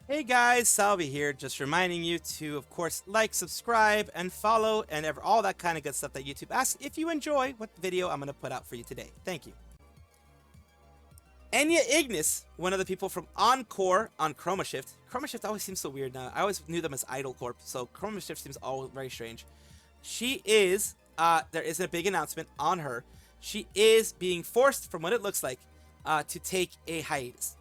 Hey guys, Salvi here, just reminding you to, of course, like, subscribe, and follow, and all that kind of good stuff that YouTube asks if you enjoy what video I'm going to put out for you today. Thank you. Enya Ignis, one of the people from Encore on Chromashift. Chromashift always seems so weird now. I always knew them as Idol Corp, so Chromashift seems all very strange. She is, there is a big announcement on her. She is being forced, from what it looks like, to take a hiatus.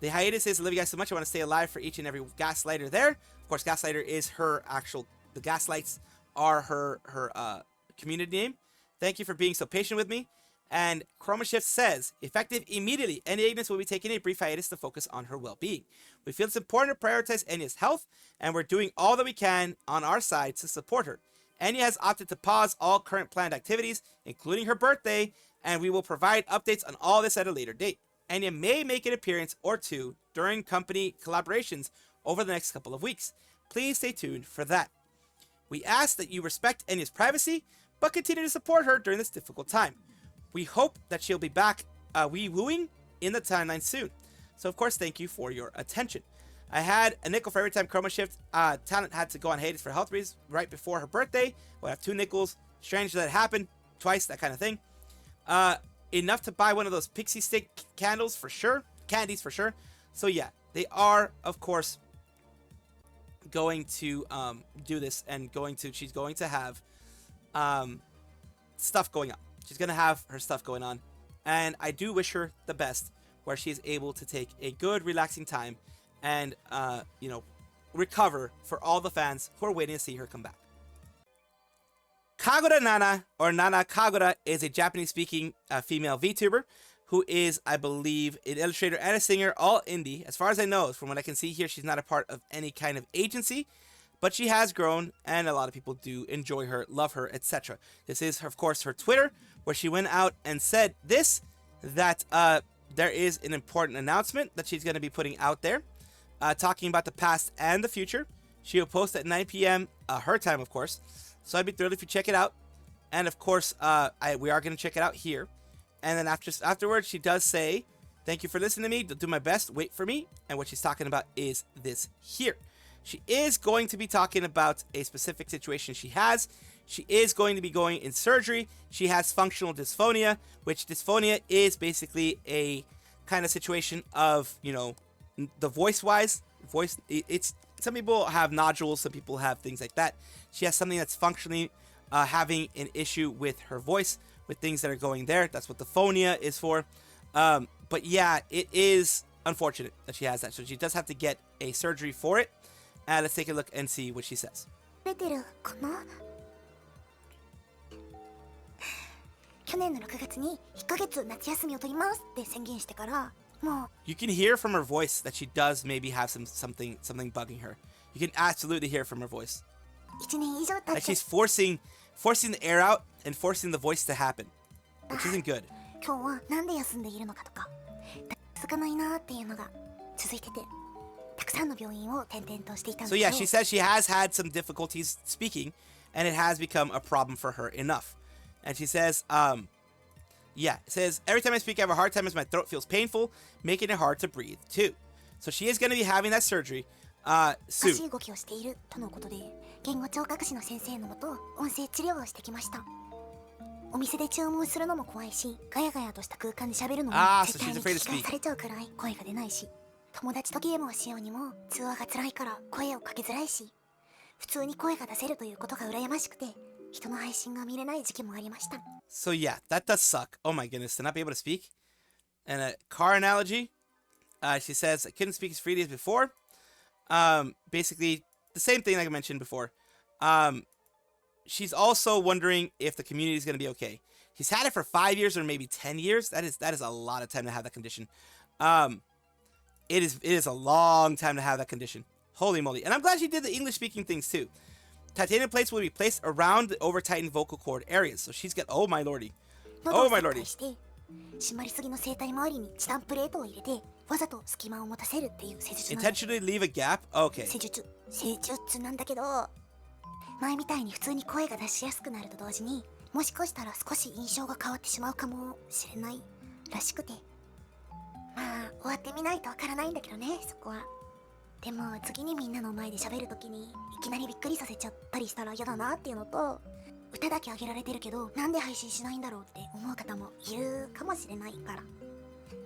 The hiatus is, I love you guys so much, I want to stay alive for each and every gaslighter there. Of course, gaslighter is her actual, the gaslights are her community name. Thank you for being so patient with me. And Chromashift says, effective immediately, Enya Ignis will be taking a brief hiatus to focus on her well-being. We feel it's important to prioritize Enya's health, and we're doing all that we can on our side to support her. Enya has opted to pause all current planned activities, including her birthday, and we will provide updates on all this at a later date. Enya may make an appearance or two during company collaborations over the next couple of weeks. Please stay tuned for that. We ask that you respect Enya's privacy, but continue to support her during this difficult time. We hope that she'll be back wee-wooing in the timeline soon. So, of course, thank you for your attention. I had a nickel for every time Chromashift talent had to go on hiatus for health reasons right before her birthday. We'll have 2 nickels. Strange that it happened twice, that kind of thing. Enough to buy one of those pixie stick candles for sure. Candies for sure. So yeah, they are, of course, going to do this, and she's going to have stuff going on. She's going to have her stuff going on. And I do wish her the best, where she's able to take a good, relaxing time and, you know, recover for all the fans who are waiting to see her come back. Kagura Nana, or Nana Kagura, is a Japanese-speaking female VTuber who is, I believe, an illustrator and a singer, all indie. As far as I know, from what I can see here, she's not a part of any kind of agency, but she has grown, and a lot of people do enjoy her, love her, etc. This is, of course, her Twitter, where she went out and said this, that there is an important announcement that she's going to be putting out there, talking about the past and the future. She will post at 9 p.m. Her time, of course. So I'd be thrilled if you check it out. And of course, we are going to check it out here. And then afterwards, she does say, thank you for listening to me. Do my best. Wait for me. And what she's talking about is this here. She is going to be talking about a specific situation she has. She is going to be going in surgery. She has functional dysphonia, which dysphonia is basically a kind of situation of, you know, the voice-wise. It's some people have nodules, some people have things like that. She has something that's functionally having an issue with her voice, with things that are going there. That's what the phonia is for. But yeah, it is unfortunate that she has that. So she does have to get a surgery for it. Let's take a look and see what she says. You can hear from her voice that she does maybe have something bugging her. You can absolutely hear from her voice. Like she's forcing the air out and forcing the voice to happen, which isn't good. So yeah, she says she has had some difficulties speaking, and it has become a problem for her enough. And she says, yeah, it says, every time I speak, I have a hard time as my throat feels painful, making it hard to breathe too. So she is going to be having that surgery soon. Ah, so she's afraid to speak. So yeah, that does suck. Oh my goodness, to not be able to speak. And a car analogy, she says, I couldn't speak as freely as before. Basically, the same thing like I mentioned before. She's also wondering if the community is going to be okay. She's had it for 5 years or maybe 10 years. That is a lot of time to have that condition. It is a long time to have that condition. Holy moly. And I'm glad she did the English speaking things too. Titanium plates will be placed around the over-tightened vocal cord areas. So she's got, oh my lordy. Oh my lordy. Intentionally leave a gap? Okay. もしかしたら少し印象が変わってしまうかもしれないらしくて。まあ終わってみないとわからないんだけどね、そこは。でも次にみんなの前で喋るときにいきなりびっくりさせちゃったりしたら嫌だなっていうのと、歌だけ上げられてるけどなんで配信しないんだろうって思う方もいるかもしれないから、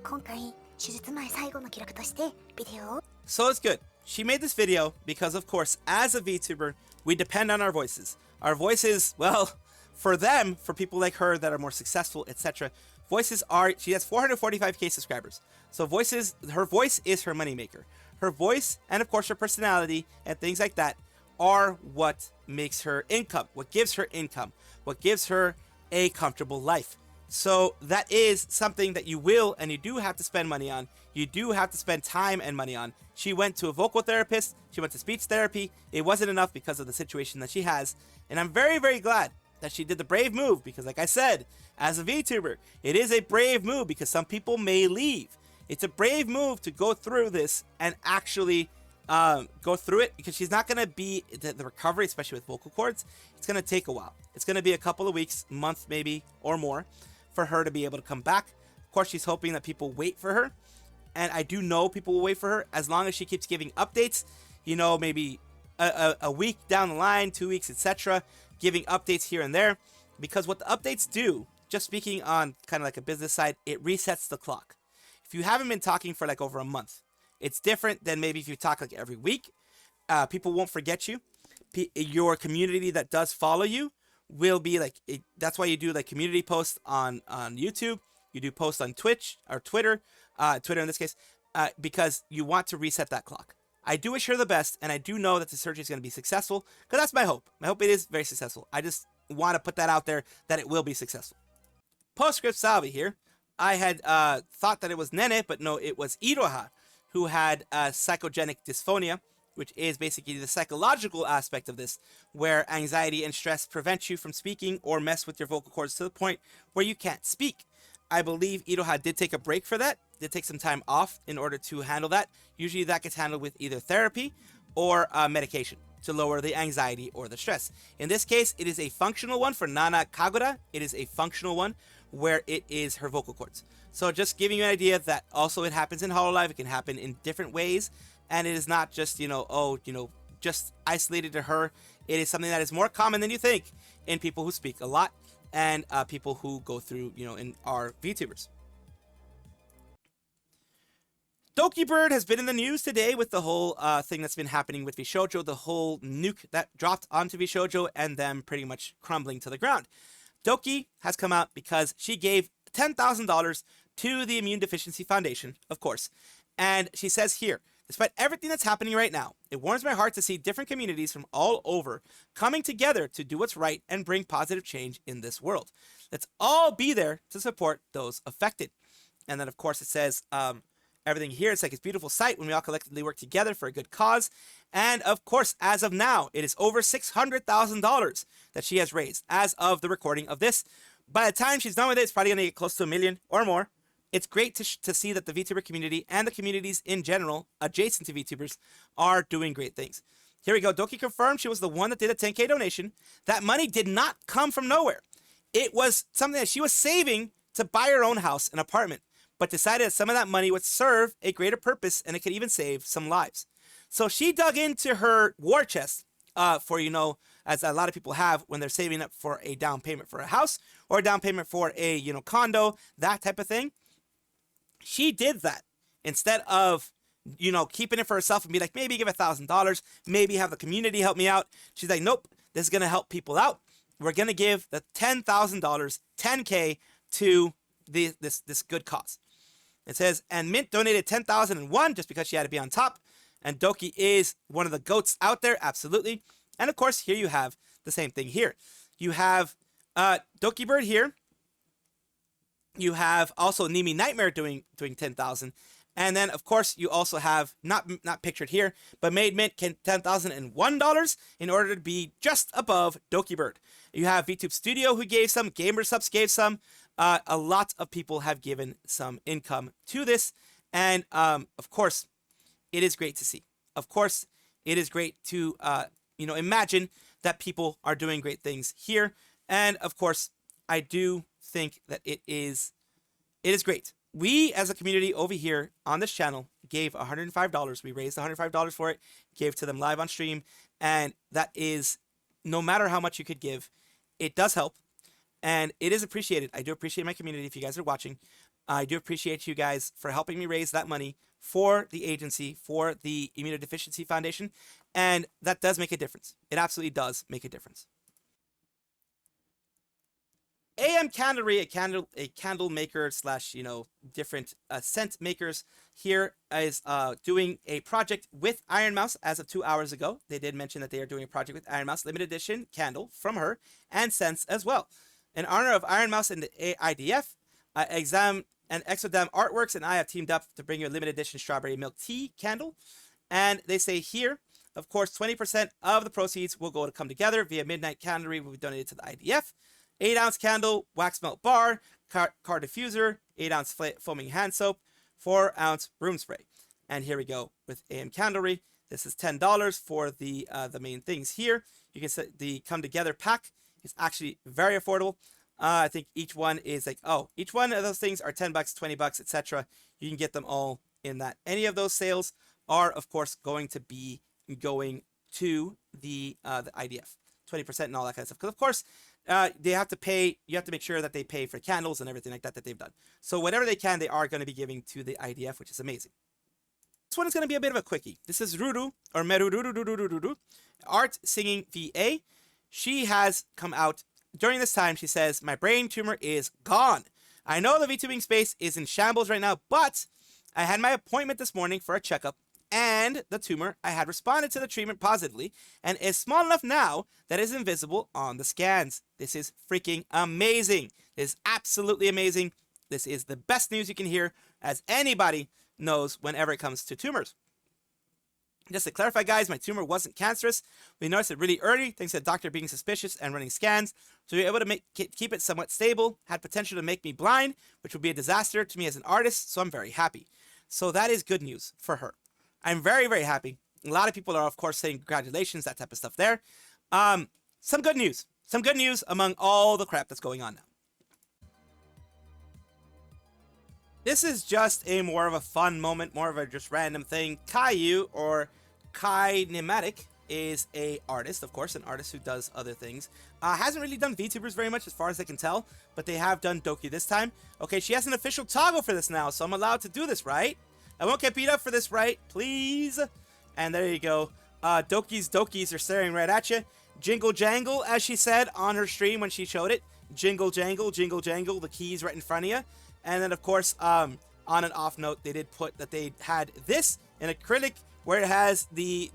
今回手術前最後の記録としてビデオを。 So it's good. She made this video because, of course, as a VTuber, we depend on our voices. Our voices, well, for them, for people like her that are more successful, etc., voices are, she has 445k subscribers. So voices, her voice is her moneymaker. Her voice and, of course, her personality and things like that are what makes her income, what gives her income, what gives her a comfortable life. So that is something that you will and you do have to spend money on. You do have to spend time and money on. She went to a vocal therapist. She went to speech therapy. It wasn't enough because of the situation that she has. And I'm very, very glad that she did the brave move because, like I said, as a VTuber, it is a brave move because some people may leave. It's a brave move to go through this and actually go through it, because she's not going to be the recovery, especially with vocal cords. It's going to take a while. It's going to be a couple of weeks, month maybe or more, for her to be able to come back. Of course, she's hoping that people wait for her, and I do know people will wait for her as long as she keeps giving updates. You know, maybe a week down the line, 2 weeks, etc., giving updates here and there, because what the updates do, just speaking on kind of like a business side, it resets the clock. If you haven't been talking for like over a month, it's different than maybe if you talk like every week. People won't forget you. Your community that does follow you will be like, that's why you do like community posts on YouTube. You do posts on Twitch or Twitter, Twitter in this case, because you want to reset that clock. I do wish her the best, and I do know that the surgery is going to be successful, because that's my hope. My hope it is very successful. I just want to put that out there that it will be successful. Postscript Salvi here. I had thought that it was Nene, but no, it was Iroha, who had psychogenic dysphonia, which is basically the psychological aspect of this, where anxiety and stress prevent you from speaking or mess with your vocal cords to the point where you can't speak. I believe Iroha did take a break for that, did take some time off in order to handle that. Usually that gets handled with either therapy or medication to lower the anxiety or the stress. In this case, it is a functional one for Nana Kagura. It is a functional one where it is her vocal cords. So just giving you an idea that also it happens in Hololive. It can happen in different ways. And it is not just, just isolated to her. It is something that is more common than you think in people who speak a lot and people who go through, in our VTubers. Dokibird has been in the news today with the whole thing that's been happening with VShojo, the whole nuke that dropped onto VShojo and them pretty much crumbling to the ground. Doki has come out because she gave $10,000 to the Immune Deficiency Foundation, of course. And she says here, despite everything that's happening right now, it warms my heart to see different communities from all over coming together to do what's right and bring positive change in this world. Let's all be there to support those affected. And then, of course, it says everything here. It's like it's a beautiful sight when we all collectively work together for a good cause. And, of course, as of now, it is over $600,000 that she has raised as of the recording of this. By the time she's done with it, it's probably going to get close to $1 million or more. It's great to see that the VTuber community and the communities in general adjacent to VTubers are doing great things. Here we go. Doki confirmed she was the one that did a 10K donation. That money did not come from nowhere. It was something that she was saving to buy her own house, an apartment, but decided that some of that money would serve a greater purpose and it could even save some lives. So she dug into her war chest for, as a lot of people have when they're saving up for a down payment for a house or a down payment for a, condo, that type of thing. She did that instead of, keeping it for herself and be like, maybe give $1,000, maybe have the community help me out. She's like, nope, this is going to help people out. We're going to give the $10,000, 10K to this good cause. It says, and Mint donated 10,001 just because she had to be on top. And Doki is one of the goats out there, absolutely. And of course, here you have the same thing here. You have Dokibird here. You have also Nimi Nightmare doing 10,000. And then, of course, you also have, not pictured here, but made Mint $10,001 in order to be just above Dokibird. You have VTube Studio who gave some, GamerSubs gave some. A lot of people have given some income to this. And, of course, it is great to see. Of course, it is great to, imagine that people are doing great things here. And, of course, I do think that it is great. We, as a community over here on this channel, gave $105. We raised $105 for it, gave to them live on stream, and that is, no matter how much you could give, it does help, and it is appreciated. I do appreciate my community. If you guys are watching, I do appreciate you guys for helping me raise that money for the agency, for the Immunodeficiency Foundation, and that does make a difference. It absolutely does make a difference. Candelry, a candle maker slash, different scent makers here, is doing a project with Ironmouse as of 2 hours ago. They did mention that they are doing a project with Ironmouse, limited edition candle from her, and scents as well. In honor of Ironmouse and the IDF, Exam and Exodam Artworks and I have teamed up to bring you a limited edition strawberry milk tea candle. And they say here, of course, 20% of the proceeds will go to Come Together via Midnight Candelry will be donated to the IDF. 8-ounce candle, wax melt bar, car diffuser, 8-ounce foaming hand soap, 4-ounce room spray. And here we go with Candelry. This is $10 for the main things here. You can see the Come Together pack is actually very affordable. I think each one is like, each one of those things are $10, $20, etc. You can get them all in that. Any of those sales are, of course, going to be going to the IDF. 20% and all that kind of stuff. Because, of course, they have to pay, you have to make sure that they pay for candles and everything like that they've done. So whatever they can, they are going to be giving to the IDF, which is amazing. This one is going to be a bit of a quickie. This is Ruru, or Merurururururu, Art Singing VA. She has come out during this time. She says, my brain tumor is gone. I know the VTubing space is in shambles right now, but I had my appointment this morning for a checkup, and the tumor, I had responded to the treatment positively and is small enough now that it is invisible on the scans. This is freaking amazing. This is absolutely amazing. This is the best news you can hear, as anybody knows whenever it comes to tumors. Just to clarify, guys, my tumor wasn't cancerous. We noticed it really early, thanks to the doctor being suspicious and running scans. So we were able to keep it somewhat stable, had potential to make me blind, which would be a disaster to me as an artist, so I'm very happy. So that is good news for her. I'm very, very happy. A lot of people are, of course, saying congratulations, that type of stuff there. Some good news. Some good news among all the crap that's going on now. This is just a more of a fun moment, more of a just random thing. Caillou, or Kinematic, is a artist, of course, an artist who does other things. Hasn't really done VTubers very much as far as I can tell, but they have done Doki this time. Okay, she has an official toggle for this now, so I'm allowed to do this, right? I won't get beat up for this, right? Please. And there you go. Dokis are staring right at you. Jingle jangle, as she said on her stream when she showed it. Jingle jangle, the keys right in front of you. And then, of course, on an off note, they did put that they had this in acrylic where it has the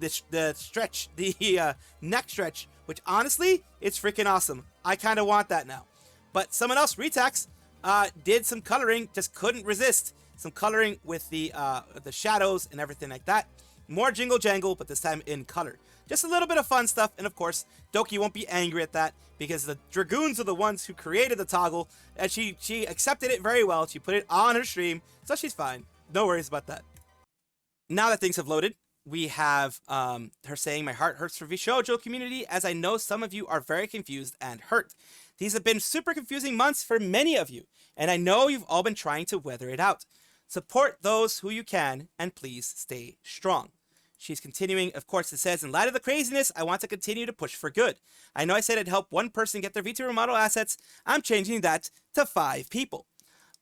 stretch, the neck stretch, which honestly, it's freaking awesome. I kind of want that now. But someone else, Retax, did some coloring, just couldn't resist. Some coloring with the shadows and everything like that. More jingle jangle, but this time in color. Just a little bit of fun stuff, and of course, Doki won't be angry at that because the Dragoons are the ones who created the toggle, and she accepted it very well. She put it on her stream, so she's fine. No worries about that. Now that things have loaded, we have her saying, my heart hurts for VShojo community, as I know some of you are very confused and hurt. These have been super confusing months for many of you, and I know you've all been trying to weather it out. Support those who you can, and please stay strong. She's continuing, of course, it says, in light of the craziness, I want to continue to push for good. I know I said I'd help one person get their VTuber model assets. I'm changing that to 5 people.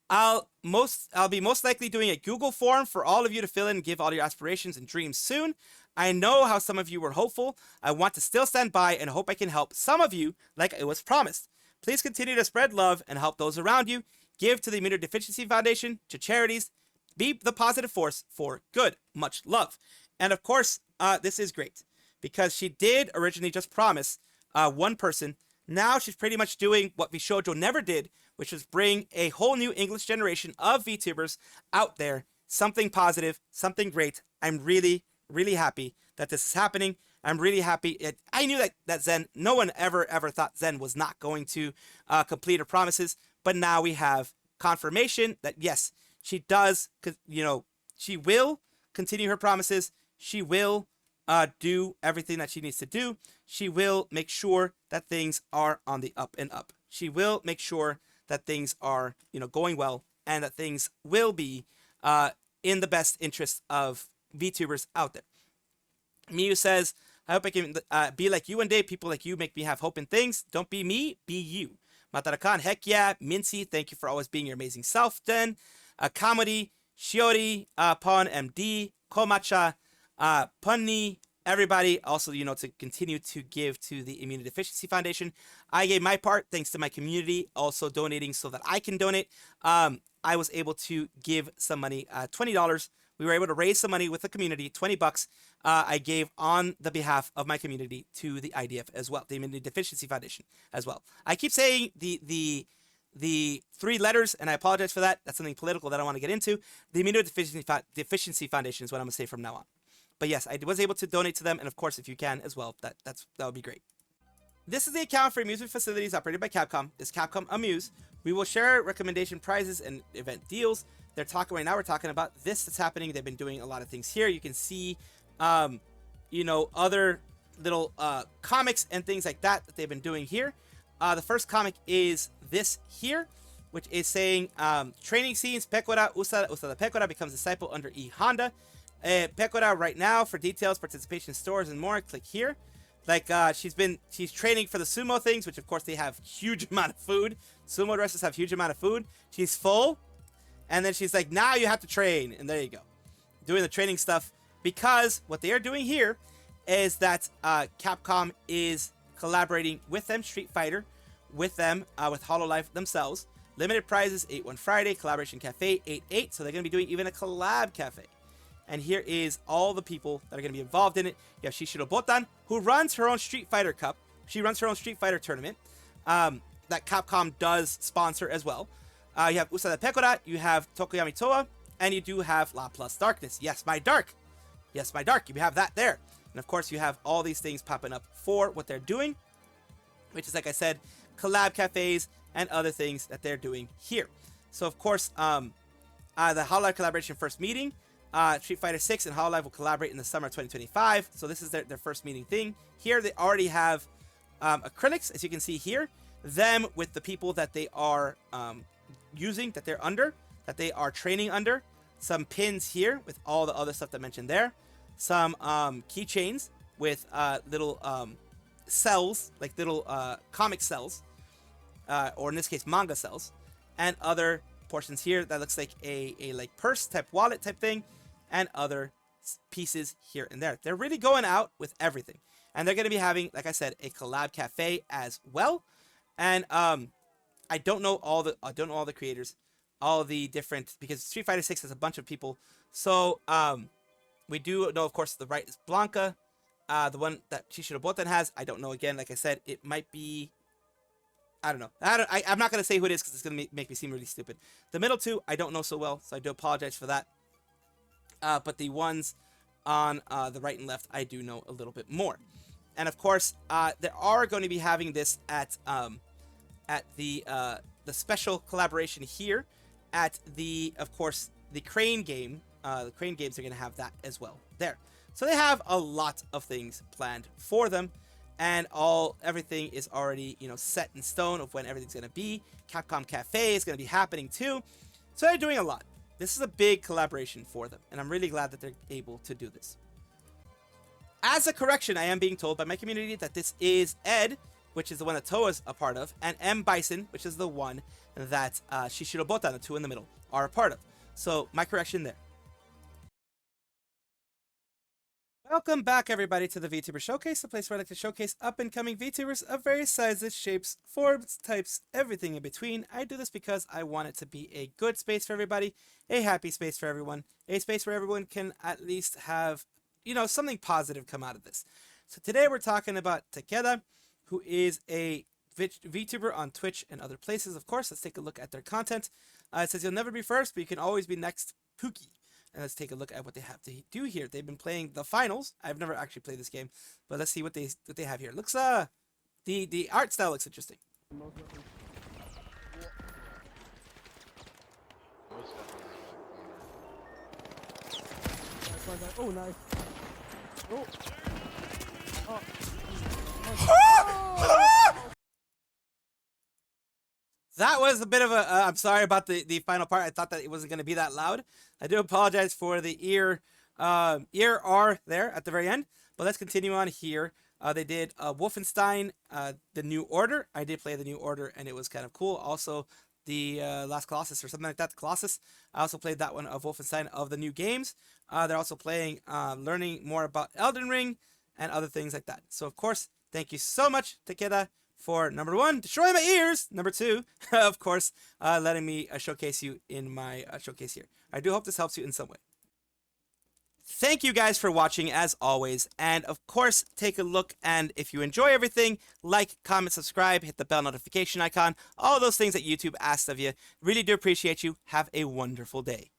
I'll be most likely doing a Google form for all of you to fill in and give all your aspirations and dreams soon. I know how some of you were hopeful. I want to still stand by and hope I can help some of you like it was promised. Please continue to spread love and help those around you. Give to the Immunodeficiency Foundation, to charities. Be the positive force for good. Much love. And of course, this is great because she did originally just promise one person. Now she's pretty much doing what VShojo never did, which was bring a whole new English generation of VTubers out there. Something positive, something great. I'm really, really happy that this is happening. I'm really happy. I knew that Zen, no one ever thought Zen was not going to complete her promises. But now we have confirmation that yes, she does, she will continue her promises. She will do everything that she needs to do. She will make sure that things are on the up and up. she will make sure that things are, going well, and that things will be in the best interest of VTubers out there. Miyu says, I hope I can be like you one day. People like you make me have hope in things. Don't be me, be you. Matarakan, heck yeah. Mincy, thank you for always being your amazing self. Den, Comedy, Shiori, Pon MD, Komacha, Punni, everybody. Also, to continue to give to the Immunity Deficiency Foundation. I gave my part thanks to my community also donating so that I can donate. I was able to give some money, $20. We were able to raise some money with the community, $20. I gave on the behalf of my community to the IDF as well, the Immunity Deficiency Foundation as well. I keep saying the 3 letters, and I apologize for that. That's something political that I want to get into. The Immunity Deficiency Foundation is what I'm going to say from now on. But yes, I was able to donate to them, and of course, if you can as well, that would be great. This is the account for amusement facilities operated by Capcom. This Capcom Amuse. We will share recommendation prizes and event deals. They're talking right now. We're talking about this that's happening. They've been doing a lot of things here. You can see, other little comics and things like that they've been doing here. The first comic is this here, which is saying training scenes. Pekora Usada Pekora becomes disciple under E Honda. Pekora right now for details, participation stores and more. Click here. Like she's training for the sumo things, which of course they have huge amount of food. Sumo wrestlers have huge amount of food. She's full. And then she's like, now you have to train. And there you go. Doing the training stuff. Because what they are doing here is that Capcom is collaborating with them, StreetFighter, with them, with Hololive themselves. Limited prizes, 8-1 Friday. Collaboration Cafe, 8-8. So they're going to be doing even a collab cafe. And here is all the people that are going to be involved in it. You have Shishiro Botan, who runs her own Street Fighter Cup. She runs her own Street Fighter tournament that Capcom does sponsor as well. You have Usada Pekora, you have Tokoyami Toa, and you do have La Plus Darkness. Yes, my dark. Yes, my dark. You have that there. And of course, you have all these things popping up for what they're doing, which is, like I said, collab cafes and other things that they're doing here. So, of course, the Hololive collaboration first meeting. Street Fighter 6 and Hololive will collaborate in the summer of 2025. So this is their first meeting thing. Here they already have acrylics, as you can see here. Them with the people that they are using, that they're under, that they are training under. Some pins here with all the other stuff that I mentioned there. Some keychains with little cells, like little comic cells, or in this case manga cells, and other portions here that looks like a like purse type wallet type thing, and other pieces here and there. They're really going out with everything, and they're going to be having, like I said, a collab cafe as well. And I don't know all the creators, all the different, because Street Fighter 6 has a bunch of people. So we do know, of course, the right is Blanca. The one that Shishiro Botan has, I don't know. Again, like I said, it might be, I don't know. I'm not going to say who it is because it's going to make me seem really stupid. The middle two, I don't know so well, so I do apologize for that. But the ones on the right and left, I do know a little bit more. And of course, they are going to be having this at the special collaboration here at the, of course, the Crane game. The Crane games are going to have that as well there. So they have a lot of things planned for them, and everything is already, set in stone of when everything's going to be. Capcom Cafe is going to be happening too. So they're doing a lot. This is a big collaboration for them, and I'm really glad that they're able to do this. As a correction, I am being told by my community that this is Ed, which is the one that Toa's a part of, and M. Bison, which is the one that Shishiro Botan, the two in the middle, are a part of. So my correction there. Welcome back, everybody, to the VTuber Showcase, the place where I like to showcase up-and-coming VTubers of various sizes, shapes, forms, types, everything in between. I do this because I want it to be a good space for everybody, a happy space for everyone, a space where everyone can at least have, something positive come out of this. So today we're talking about Tekkeda, who is a VTuber on Twitch and other places. Of course, let's take a look at their content. It says, you'll never be first, but you can always be next, Pookie. And let's take a look at what they have to do here. They've been playing the finals. I've never actually played this game, but let's see what they have here. Looks the art style looks interesting. Oh, nice. Oh. Oh. That was a bit of a. I'm sorry about the final part. I thought that it wasn't going to be that loud. I do apologize for the ear R there at the very end. But let's continue on here. They did Wolfenstein, the New Order. I did play the New Order, and it was kind of cool. Also, the Last Colossus or something like that. Colossus. I also played that one of Wolfenstein of the new games. They're also playing, learning more about Elden Ring and other things like that. So, of course, thank you so much, Tekkeda, for number 1, destroying my ears. Number 2, of course, letting me showcase you in my showcase here. I do hope this helps you in some way. Thank you guys for watching as always, and of course take a look, and if you enjoy everything, like, comment, subscribe, hit the bell notification icon, all those things that YouTube asks of you. Really do appreciate you. Have a wonderful day.